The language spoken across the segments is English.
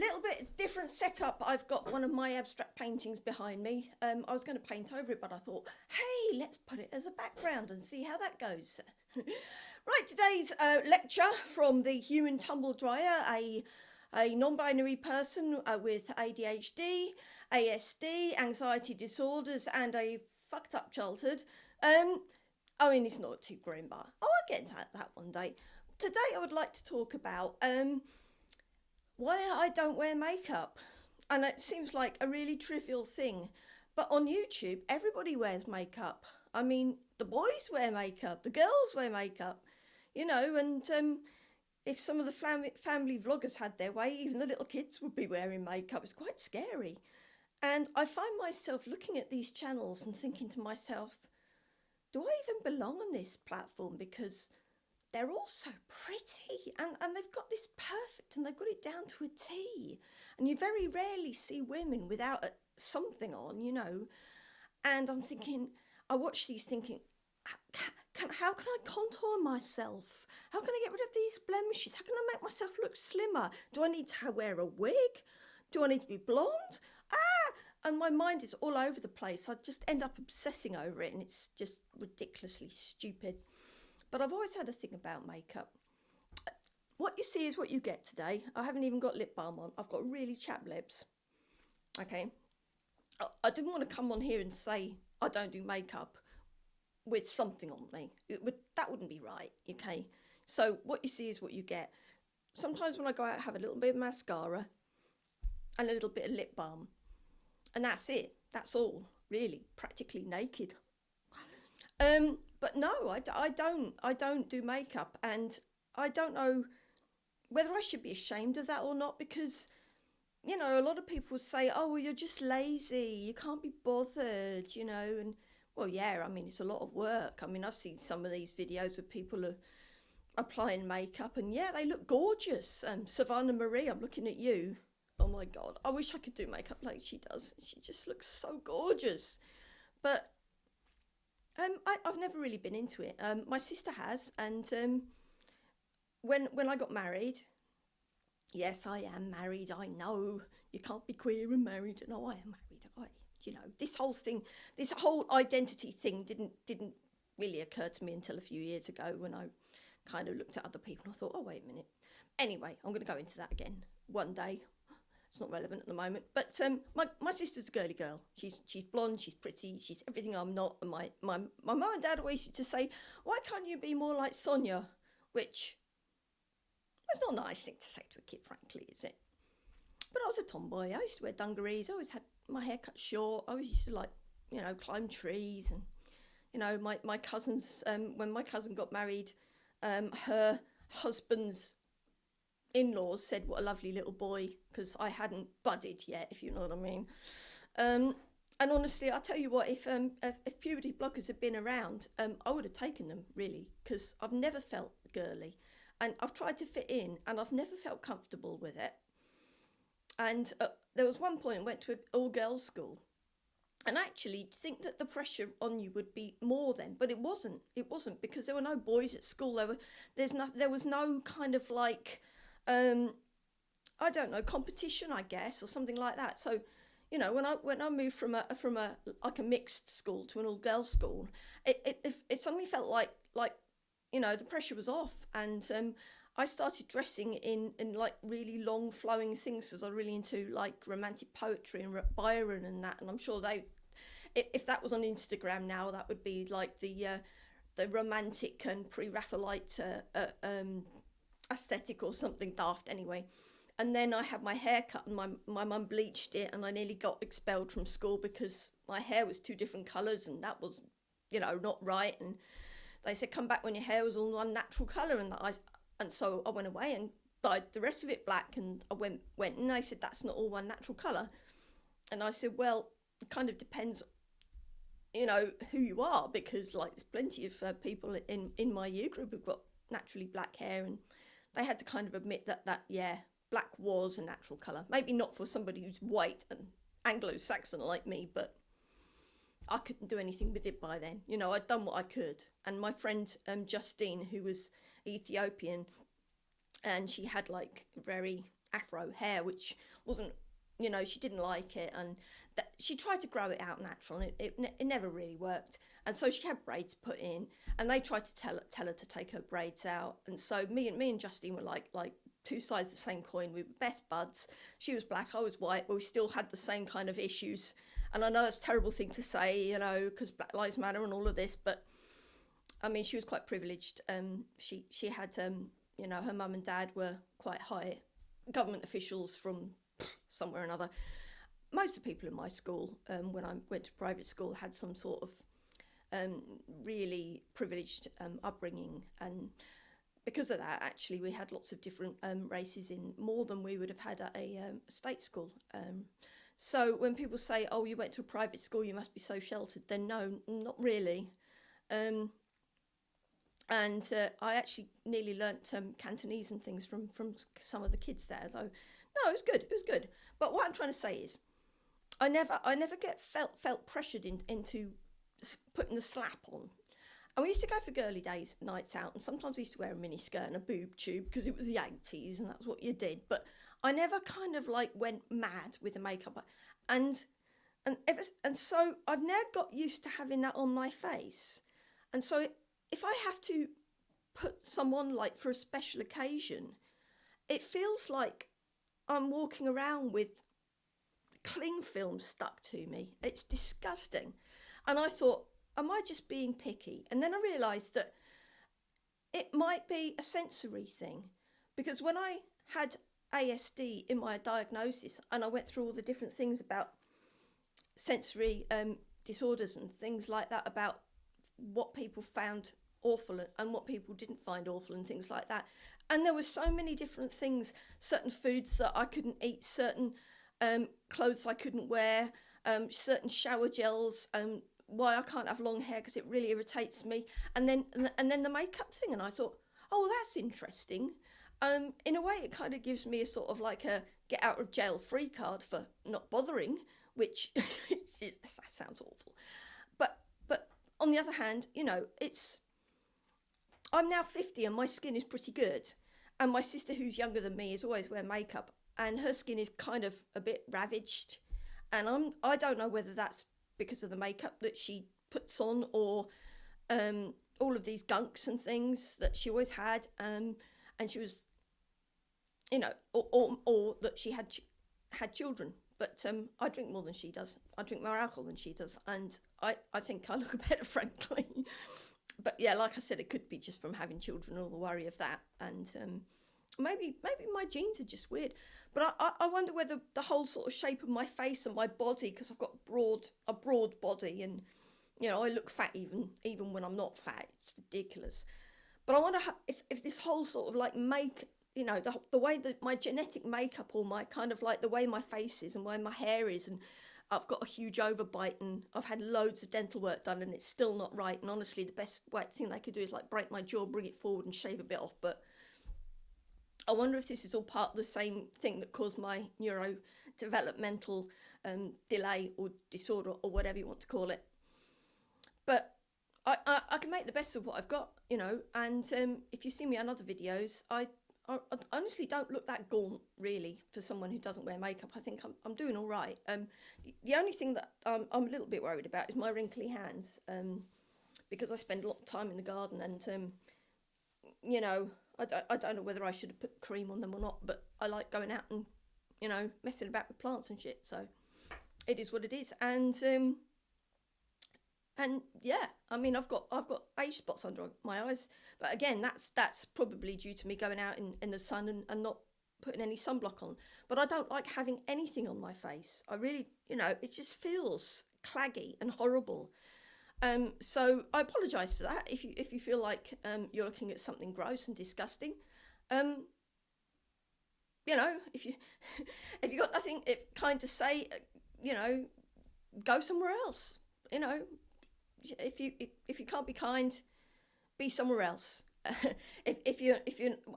little bit different setup. I've got one of my abstract paintings behind me. I was going to paint over it, but I thought, hey, let's put it as a background and see how that goes. Right, today's lecture from the Human Tumble Dryer, a non-binary person with ADHD, ASD, anxiety disorders, and a fucked up childhood. I mean, it's not too grim, but I'll get into that one day. Today, I would like to talk about why I don't wear makeup. And it seems like a really trivial thing, but on YouTube, everybody wears makeup. I mean, the boys wear makeup, the girls wear makeup, you know, and if some of the family vloggers had their way, even the little kids would be wearing makeup. It's quite scary. And I find myself looking at these channels and thinking to myself, do I even belong on this platform? Because they're all so pretty and they've got this perfect and they've got it down to a T. And you very rarely see women without something on, you know. And I'm thinking, I watch these thinking, how can I contour myself? How can I get rid of these blemishes? How can I make myself look slimmer? Do I need to wear a wig? Do I need to be blonde? And my mind is all over the place. I just end up obsessing over it and it's just ridiculously stupid. But I've always had a thing about makeup. What you see is what you get today. I haven't even got lip balm on. I've got really chapped lips. Okay. I didn't want to come on here and say I don't do makeup with something on me. That wouldn't be right, okay? So what you see is what you get. Sometimes when I go out, I have a little bit of mascara and a little bit of lip balm. And that's it. That's all, really, practically naked. But no, I don't do makeup, and I don't know whether I should be ashamed of that or not, because, you know, a lot of people say, oh, well, you're just lazy, you can't be bothered, you know, and, well, yeah, I mean, it's a lot of work. I mean, I've seen some of these videos where people are applying makeup, and yeah, they look gorgeous. Savannah Marie, I'm looking at you. Oh my God, I wish I could do makeup like she does. She just looks so gorgeous. But I've never really been into it. My sister has, and when I got married, yes, I am married. I know you can't be queer and married. No, I am married. You know, this whole identity thing didn't really occur to me until a few years ago when I kind of looked at other people and I thought, oh wait a minute. Anyway, I'm going to go into that again one day. It's not relevant at the moment, but my sister's a girly girl. She's blonde, she's pretty, she's everything I'm not. And my mum and dad always used to say, why can't you be more like Sonia? Which was not a nice thing to say to a kid, frankly, is it? But I was a tomboy. I used to wear dungarees. I always had my hair cut short. I always used to, like, you know, climb trees. And, you know, my cousins, when my cousin got married, her husband's in-laws said what a lovely little boy, because I hadn't budded yet, if you know what I mean. And honestly, I'll tell you what, if puberty blockers had been around, I would have taken them, really, because I've never felt girly. And I've tried to fit in, and I've never felt comfortable with it. And there was one point I went to an all-girls school, and actually you'd think that the pressure on you would be more then, but it wasn't. It wasn't, because there were no boys at school. There was no kind of like, I don't know, competition, I guess, or something like that. So, you know, when I moved from a like a mixed school to an all-girls school, it suddenly felt like you know, the pressure was off, and I started dressing in like really long flowing things, because I'm really into like romantic poetry and Byron and that. And I'm sure if that was on Instagram now, that would be like the romantic and pre-Raphaelite aesthetic or something daft anyway. And then I had my hair cut, and my mum bleached it, and I nearly got expelled from school because my hair was two different colours, and that was, you know, not right. And they said, come back when your hair was all one natural colour, and so I went away and dyed the rest of it black, and I went and they said, that's not all one natural colour. And I said, well, it kind of depends, you know, who you are, because like there's plenty of people in my year group who've got naturally black hair, and they had to kind of admit that yeah, black was a natural colour. Maybe not for somebody who's white and Anglo-Saxon like me, but I couldn't do anything with it by then. You know, I'd done what I could. And my friend Justine, who was Ethiopian, and she had like very afro hair, which wasn't, you know, she didn't like it, and she tried to grow it out natural, and it never really worked. And so she had braids put in, and they tried to tell her to take her braids out. And so me and Justine were like two sides of the same coin. We were best buds. She was black, I was white, but we still had the same kind of issues. And I know that's a terrible thing to say, you know, because Black Lives Matter and all of this, but I mean, she was quite privileged. She had, you know, her mum and dad were quite high government officials from somewhere or another. Most of the people in my school, when I went to private school, had some sort of really privileged upbringing, and because of that, actually, we had lots of different races in, more than we would have had at a state school. So when people say, "Oh, you went to a private school, you must be so sheltered," then no, not really. And I actually nearly learnt Cantonese and things from some of the kids there. So no, it was good. It was good. But what I'm trying to say is, I never felt pressured into putting the slap on. And we used to go for girly days, nights out, and sometimes we used to wear a mini skirt and a boob tube because it was the 80s and that's what you did. But I never kind of like went mad with the makeup, and so I've now got used to having that on my face, and so if I have to put someone like for a special occasion, it feels like I'm walking around with cling film stuck to me. It's disgusting. And I thought, am I just being picky? And then I realised that it might be a sensory thing, because when I had ASD in my diagnosis and I went through all the different things about sensory disorders and things like that, about what people found awful and what people didn't find awful and things like that. And there were so many different things, certain foods that I couldn't eat, certain clothes I couldn't wear, certain shower gels, why I can't have long hair because it really irritates me. And then the makeup thing, and I thought, oh, that's interesting. In a way, it kind of gives me a sort of like a get out of jail free card for not bothering, which that sounds awful. But on the other hand, you know, I'm now 50 and my skin is pretty good. And my sister, who's younger than me, is always wearing makeup, and her skin is kind of a bit ravaged. And I don't know whether that's because of the makeup that she puts on, or all of these gunks and things that she always had, and she was, you know, or that she had children. But I drink more than she does. I drink more alcohol than she does, and I think I look better, frankly. But yeah, like I said, it could be just from having children, all the worry of that, and maybe my genes are just weird. But I wonder whether the whole sort of shape of my face and my body, because I've got a broad body, and you know, I look fat even when I'm not fat. It's ridiculous. But I wonder if this whole sort of like you know, the way that my genetic makeup, or my kind of like the way my face is and the way my hair is, and I've got a huge overbite, and I've had loads of dental work done, and it's still not right. And honestly, the best thing they could do is like break my jaw, bring it forward, and shave a bit off. But I wonder if this is all part of the same thing that caused my neurodevelopmental delay or disorder, or whatever you want to call it. But I can make the best of what I've got, you know. And if you see me on other videos, I honestly don't look that gaunt, really, for someone who doesn't wear makeup. I think I'm doing all right. The only thing that I'm a little bit worried about is my wrinkly hands, because I spend a lot of time in the garden, and you know, I don't know whether I should have put cream on them or not, but I like going out and, you know, messing about with plants and shit. So it is what it is. And yeah, I mean, I've got age spots under my eyes, but again, that's probably due to me going out in the sun and not putting any sunblock on. But I don't like having anything on my face. I really, you know, it just feels claggy and horrible. So I apologise for that if you feel like you're looking at something gross and disgusting. You know, if you got nothing kind to say, you know, go somewhere else. You know, if you can't be kind, be somewhere else. if you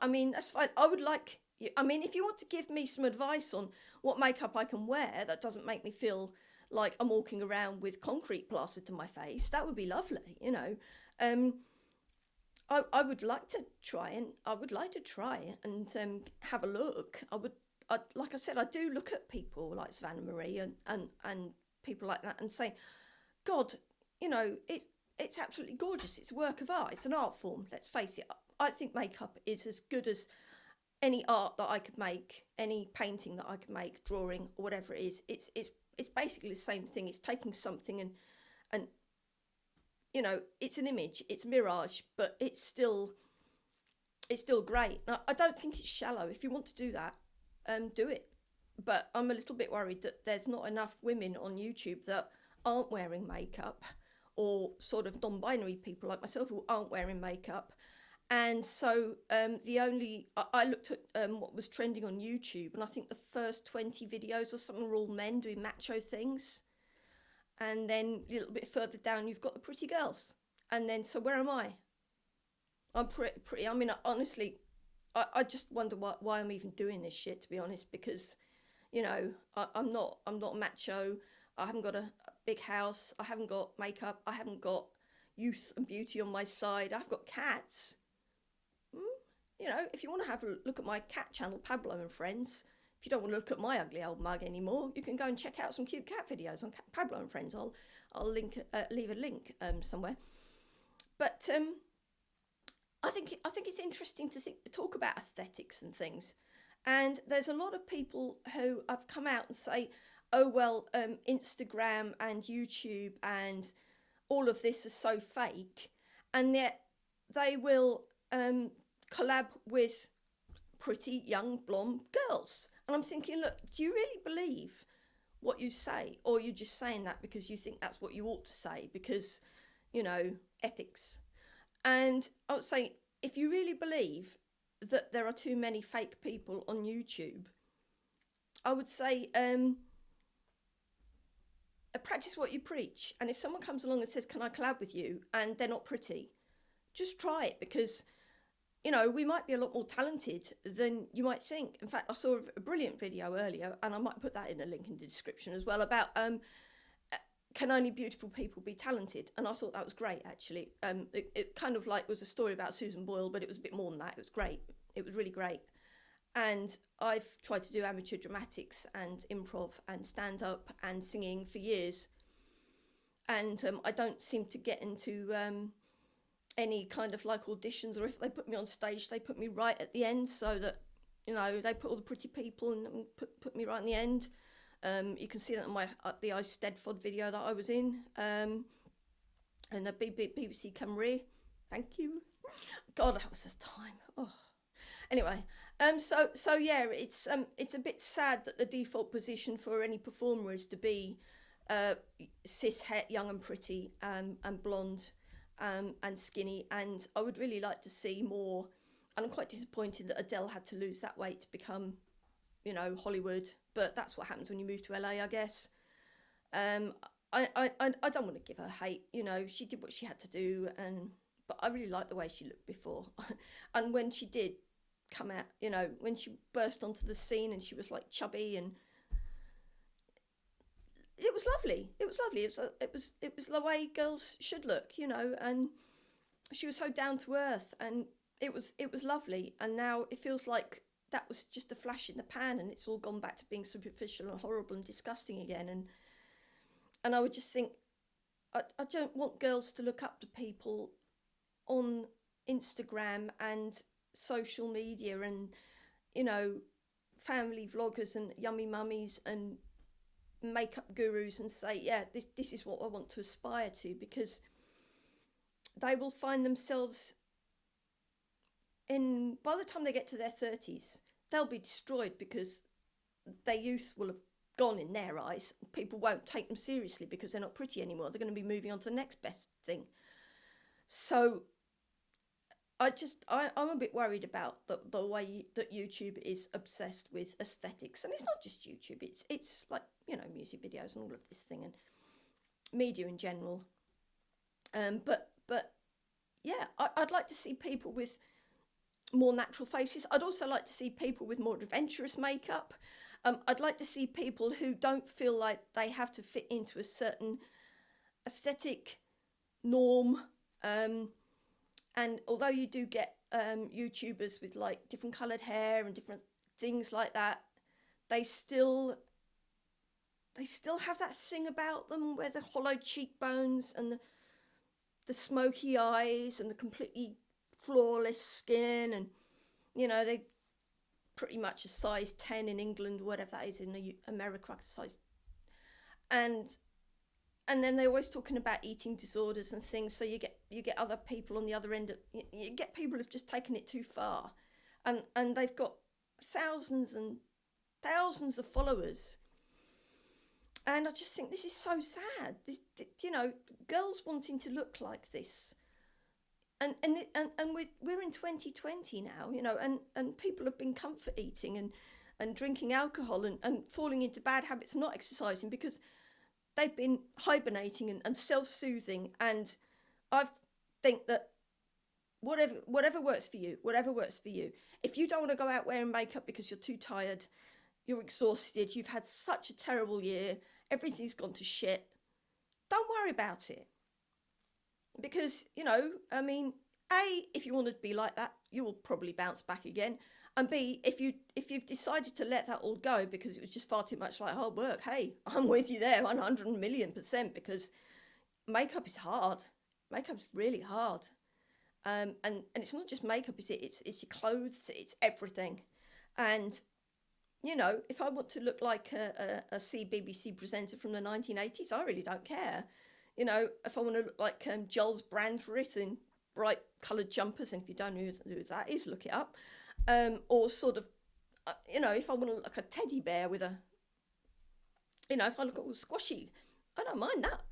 I mean, that's fine. I would like you, I mean, if you want to give me some advice on what makeup I can wear that doesn't make me feel like I'm walking around with concrete plastered to my face, that would be lovely, you know. I would like to try and have a look. like I said, I do look at people like Savannah Marie and people like that and say, God, you know, it's absolutely gorgeous. It's a work of art. It's an art form. Let's face it. I think makeup is as good as any art that I could make, any painting that I could make, drawing or whatever it is. It's basically the same thing. It's taking something and you know, it's an image, it's a mirage, but it's still great. Now, I don't think it's shallow. If you want to do that, do it. But I'm a little bit worried that there's not enough women on YouTube that aren't wearing makeup, or sort of non-binary people like myself who aren't wearing makeup. And so I looked at what was trending on YouTube, and I think the first 20 videos or something were all men doing macho things. And then a little bit further down, you've got the pretty girls. And then, so where am I? I'm pretty. I mean, honestly, I just wonder why I'm even doing this shit, to be honest, because, you know, I'm not macho. I haven't got a big house. I haven't got makeup. I haven't got youth and beauty on my side. I've got cats. You know, if you want to have a look at my cat channel, Pablo and Friends, if you don't want to look at my ugly old mug anymore, you can go and check out some cute cat videos on Pablo and Friends. I'll leave a link somewhere. But I think it's interesting to talk about aesthetics and things. And there's a lot of people who have come out and say, oh well, Instagram and YouTube and all of this is so fake, and yet they will collab with pretty young blonde girls. And I'm thinking, look, do you really believe what you say, or are you just saying that because you think that's what you ought to say because, you know, ethics? And I would say, if you really believe that there are too many fake people on YouTube, I would say practice what you preach. And if someone comes along and says, can I collab with you, and they're not pretty, just try it, because, you know, we might be a lot more talented than you might think. In fact, I saw a brilliant video earlier, and I might put that in a link in the description as well, about can only beautiful people be talented? And I thought that was great, actually. It kind of like was a story about Susan Boyle, but it was a bit more than that. It was great. It was really great. And I've tried to do amateur dramatics and improv and stand-up and singing for years. And I don't seem to get into any kind of like auditions, or if they put me on stage, they put me right at the end, so that, you know, they put all the pretty people and put me right in the end. You can see that on the Eisteddfod video that I was in, and the BBC Cymru. Thank you. God, that was a time. Oh. Anyway, so yeah, it's a bit sad that the default position for any performer is to be cis, het, young and pretty, and blonde, and skinny. And I would really like to see more. And I'm quite disappointed that Adele had to lose that weight to become, you know, Hollywood. But that's what happens when you move to LA, I guess. I don't want to give her hate. You know, she did what she had to do, but I really liked the way she looked before. And when she did come out, you know, when she burst onto the scene and she was like chubby, and it was lovely. It was lovely. It was the way girls should look, you know. And she was so down to earth, and it was lovely. And now it feels like that was just a flash in the pan, and it's all gone back to being superficial and horrible and disgusting again. And I would just think, I don't want girls to look up to people on Instagram and social media and, you know, family vloggers and yummy mummies and makeup gurus and say, yeah, this is what I want to aspire to, because they will find themselves by the time they get to their 30s, they'll be destroyed, because their youth will have gone in their eyes. People won't take them seriously because they're not pretty anymore. They're going to be moving on to the next best thing. So I'm a bit worried about the way that YouTube is obsessed with aesthetics. And it's not just YouTube, it's like, you know, music videos and all of this thing, and media in general. But yeah, I'd like to see people with more natural faces. I'd also like to see people with more adventurous makeup. I'd like to see people who don't feel like they have to fit into a certain aesthetic norm. And although you do get YouTubers with like different coloured hair and different things like that, they still have that thing about them where the hollow cheekbones and the smoky eyes and the completely flawless skin, and they pretty much a size 10 in England, whatever that is in America, size. And then they're always talking about eating disorders and things, so you get other people on the other end you get people who've just taken it too far, and they've got thousands and thousands of followers. And I just think this is so sad. This, girls wanting to look like this, and we're in 2020 now, and people have been comfort eating and drinking alcohol and falling into bad habits, not exercising because they've been hibernating and self-soothing. And I think that whatever works for you. If you don't want to go out wearing makeup because you're too tired, you're exhausted, you've had such a terrible year, everything's gone to shit, don't worry about it. Because, A, if you want to be like that, you will probably bounce back again. And B, if you've decided to let that all go because it was just far too much like hard work, hey, I'm with you there 100,000,000%, because makeup is hard. Makeup's really hard. And it's not just makeup, is it? It's your clothes, it's everything. And if I want to look like a CBBC presenter from the 1980s, I really don't care. If I want to look like Giles Brandreth in bright coloured jumpers, and if you don't know who that is, look it up. Or sort of, if I want to look like a teddy bear with a, if I look all squashy, I don't mind that.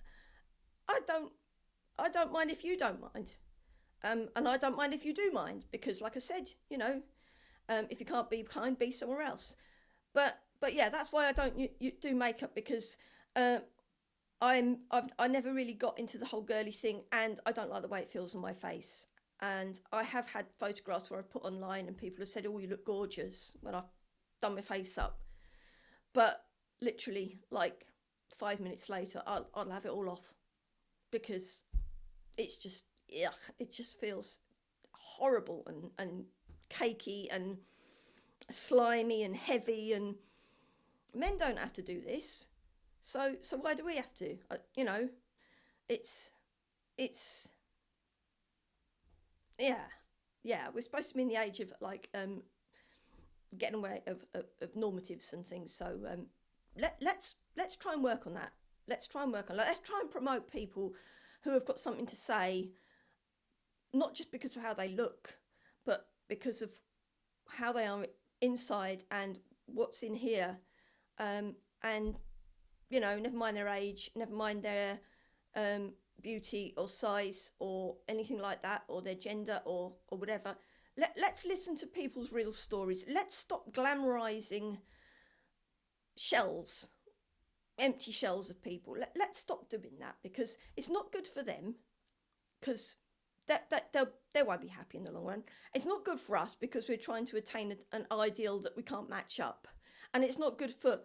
I don't mind if you don't mind. And I don't mind if you do mind, because like I said, if you can't be kind, be somewhere else. But yeah, that's why I don't do makeup, because I never really got into the whole girly thing, and I don't like the way it feels on my face. And I have had photographs where I've put online and people have said, oh, you look gorgeous, when I've done my face up. But literally, like 5 minutes later, I'll have it all off, because it's just, ugh, it just feels horrible and cakey and slimy and heavy. And men don't have to do this. So why do we have to? It's yeah, we're supposed to be in the age of getting away of normatives and things. So let's try and work on that. Let's try and promote people who have got something to say, not just because of how they look, but because of how they are inside and what's in here. And never mind their age, never mind their beauty or size or anything like that, or their gender or whatever. Let's listen to people's real stories. Let's stop glamorizing shells, empty shells of people. Let's stop doing that, because it's not good for them, because they won't be happy in the long run. It's not good for us, because we're trying to attain an ideal that we can't match up. And it's not good for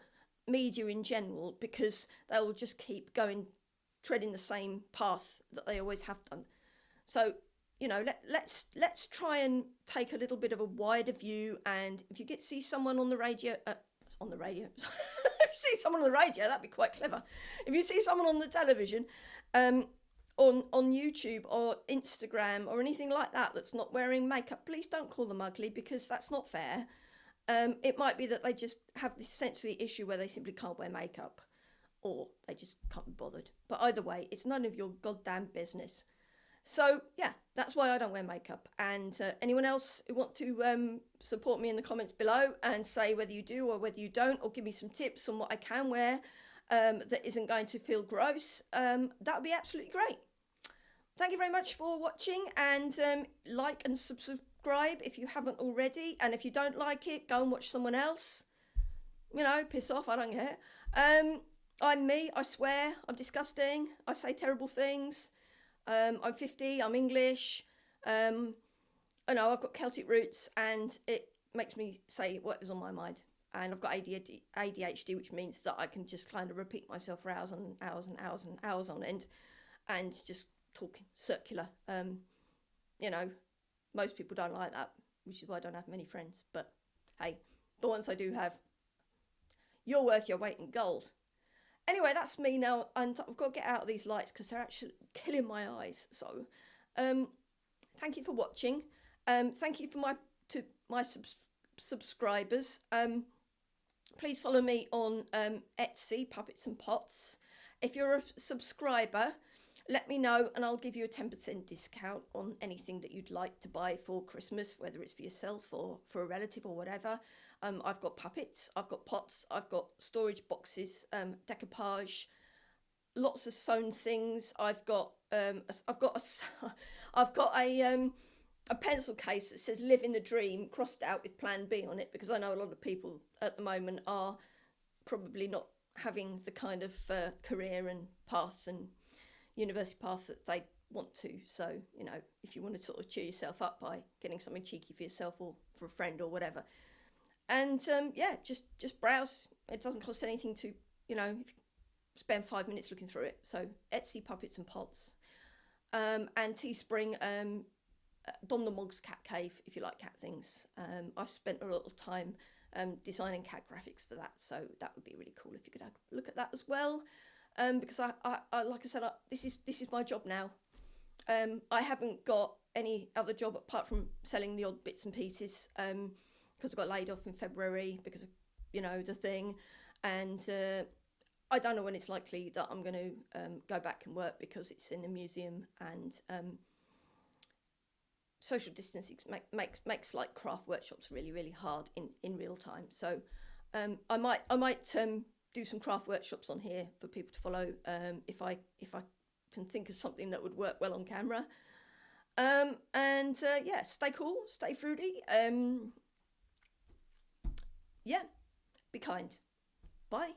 media in general, because they'll just keep treading the same path that they always have done. So let's try and take a little bit of a wider view. And if you get to see someone on the radio if you see someone on the radio, that'd be quite clever. If you see someone on the television, on YouTube or Instagram or anything like that that's not wearing makeup, please don't call them ugly, because that's not fair. It might be that they just have this sensory issue where they simply can't wear makeup, or they just can't be bothered. But either way, it's none of your goddamn business. So yeah, that's why I don't wear makeup. And anyone else who want to support me in the comments below and say whether you do or whether you don't, or give me some tips on what I can wear that isn't going to feel gross, that would be absolutely great. Thank you very much for watching, and like and subscribe if you haven't already. And if you don't like it, go and watch someone else. Piss off, I don't care. I'm me, I swear, I'm disgusting, I say terrible things. I'm 50, I'm English, I know I've got Celtic roots, and it makes me say what is on my mind. And I've got ADHD, which means that I can just kind of repeat myself for hours and hours and hours and hours on end, and just talk circular. Most people don't like that, which is why I don't have many friends. But hey, the ones I do have, you're worth your weight in gold. Anyway, that's me now, and I've got to get out of these lights because they're actually killing my eyes. So, thank you for watching. Thank you for my subscribers. Please follow me on Etsy, Puppets and Pots. If you're a subscriber, let me know and I'll give you a 10% discount on anything that you'd like to buy for Christmas, whether it's for yourself or for a relative or whatever. I've got puppets, I've got pots, I've got storage boxes, decoupage, lots of sewn things. I've got a pencil case that says "Living the Dream" crossed out with Plan B on it, because I know a lot of people at the moment are probably not having the kind of career and path and university path that they want to. So, you know, if you want to sort of cheer yourself up by getting something cheeky for yourself or for a friend or whatever. And yeah, just browse. It doesn't cost anything to, you know, spend 5 minutes looking through it. So Etsy, Puppets and Pots, and Teespring, Dom the Mog's Cat Cave, if you like cat things. I've spent a lot of time designing cat graphics for that, so that would be really cool if you could have a look at that as well. Because I like I said, this is my job now. I haven't got any other job apart from selling the odd bits and pieces, because I got laid off in February because of, you know, the thing, and I don't know when it's likely that I'm going to go back and work, because it's in a museum, and social distancing makes like craft workshops really hard in real time. So I might do some craft workshops on here for people to follow, if I can think of something that would work well on camera. And yeah, stay cool, stay fruity. Yeah, be kind. Bye.